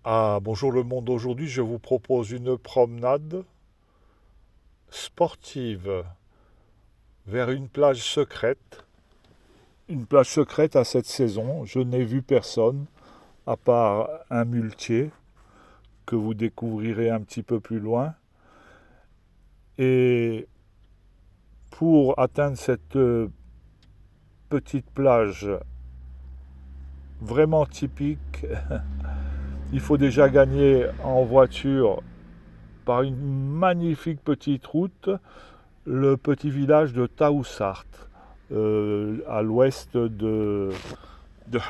Ah, bonjour le monde, aujourd'hui je vous propose une promenade sportive vers une plage secrète. Une plage secrète à cette saison, je n'ai vu personne à part un muletier que vous découvrirez un petit peu plus loin. Et pour atteindre cette petite plage vraiment typique, il faut déjà gagner en voiture par une magnifique petite route le petit village de Taoussart, à l'ouest de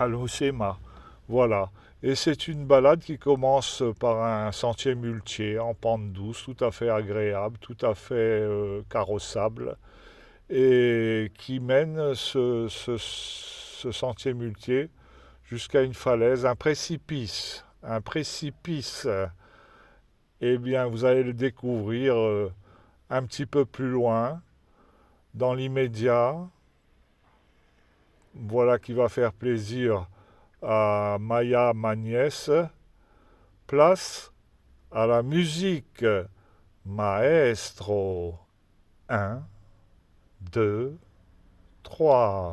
Al Hoceima. Voilà. Et c'est une balade qui commence par un sentier muletier en pente douce, tout à fait agréable, tout à fait carrossable, et qui mène ce sentier muletier jusqu'à une falaise, un précipice. Un précipice, eh bien, vous allez le découvrir un petit peu plus loin, dans l'immédiat. Voilà qui va faire plaisir à Maya, ma nièce. Place à la musique. Maestro. Un, 2, 3.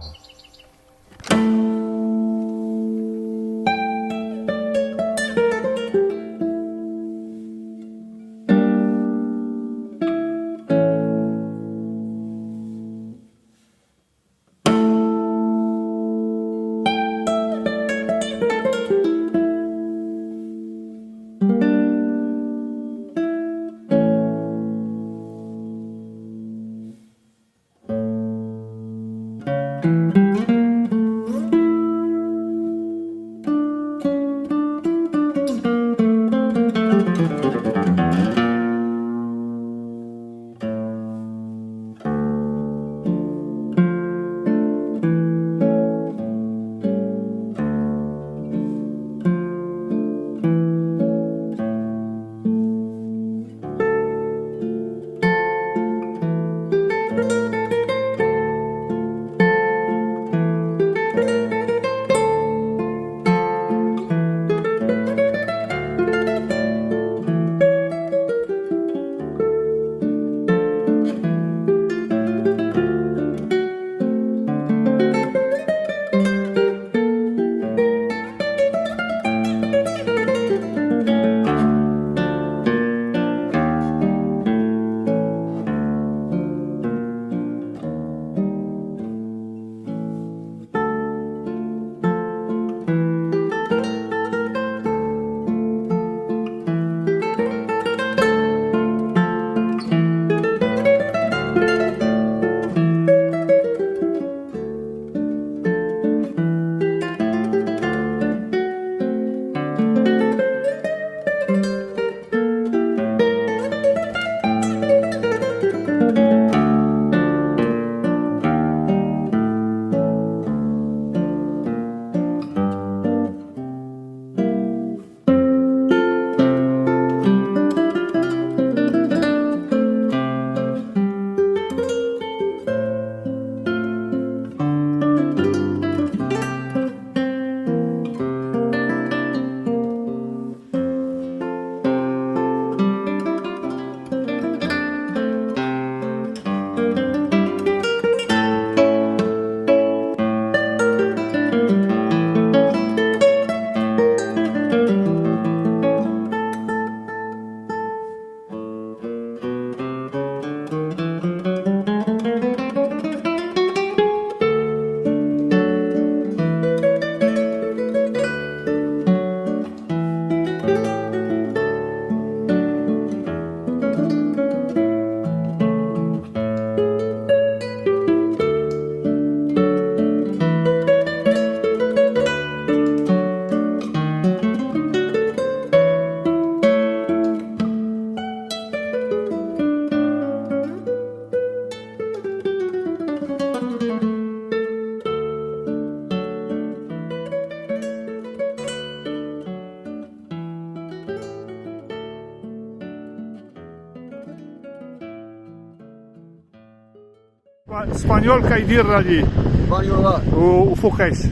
Spaniol kaj dir allí, Spanjola, o foqueix.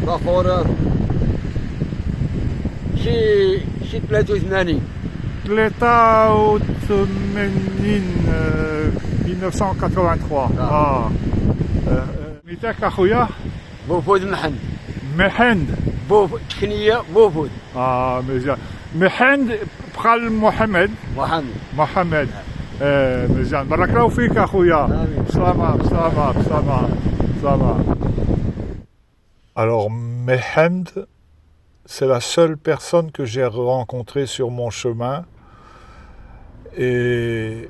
lá fora, شي 83. 1983 ميتاك اخويا بوفود محن. محند تكنية بوفود. مزيان محند بخال محمد محمد. مزيان بارك الله فيك اخويا. آمين. بسلامة. Alors Mehend, c'est la seule personne que j'ai rencontrée sur mon chemin et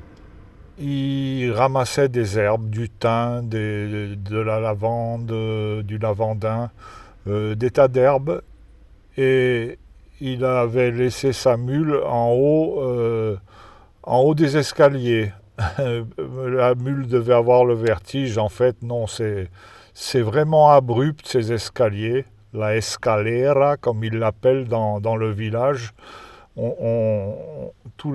il ramassait des herbes, du thym, de la lavande, du lavandin, des tas d'herbes et il avait laissé sa mule en haut des escaliers. La mule devait avoir le vertige, en fait non, c'est vraiment abrupt ces escaliers, la escalera comme ils l'appellent dans le village. Tout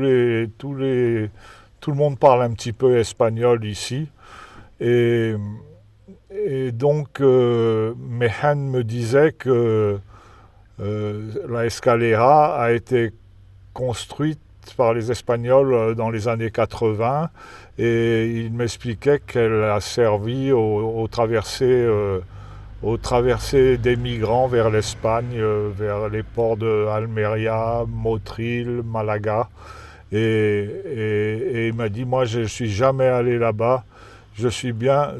le monde parle un petit peu espagnol ici et donc Mehan me disait que la escalera a été construite par les Espagnols dans les années 80 et il m'expliquait qu'elle a servi aux traversées des migrants vers l'Espagne, vers les ports de Almeria, Motril, Malaga et il m'a dit moi je suis jamais allé là-bas, je suis bien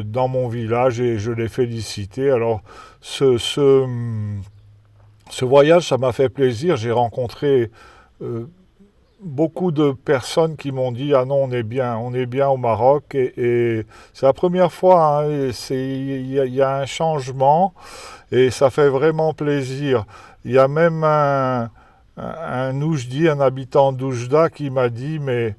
dans mon village et je l'ai félicité. Alors ce voyage ça m'a fait plaisir, j'ai rencontré beaucoup de personnes qui m'ont dit ah non on est bien au Maroc et c'est la première fois hein, il y a un changement et ça fait vraiment plaisir. Il y a même un Oujdi, un habitant d'Oujda qui m'a dit mais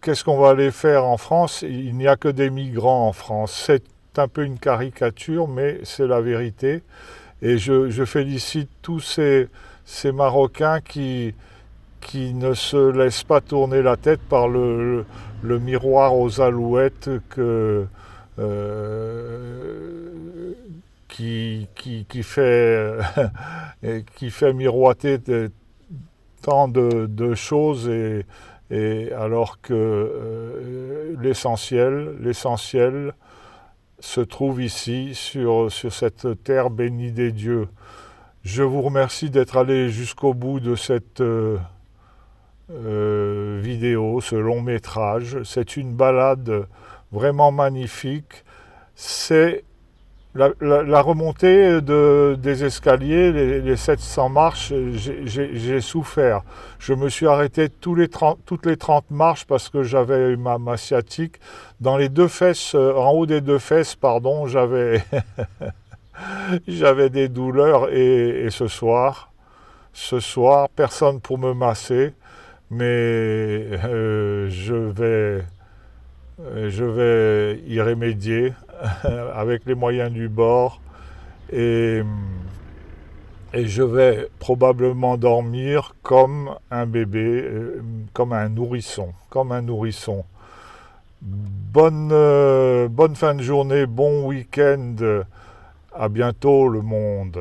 qu'est-ce qu'on va aller faire en France? Il n'y a que des migrants en France. C'est un peu une caricature mais c'est la vérité et je félicite tous ces Marocains qui ne se laissent pas tourner la tête par le miroir aux alouettes qui fait miroiter tant de choses et alors que l'essentiel se trouve ici sur cette terre bénie des dieux. Je vous remercie d'être allé jusqu'au bout de cette vidéo, ce long métrage. C'est une balade vraiment magnifique. C'est la remontée des escaliers, les 700 marches, j'ai souffert. Je me suis arrêté toutes les 30 marches parce que j'avais ma sciatique. Dans les deux fesses, en haut des deux fesses, pardon, j'avais des douleurs et ce soir, personne pour me masser, mais je vais y remédier avec les moyens du bord et je vais probablement dormir comme un bébé, comme un nourrisson. Bonne fin de journée, bon week-end, à bientôt le monde.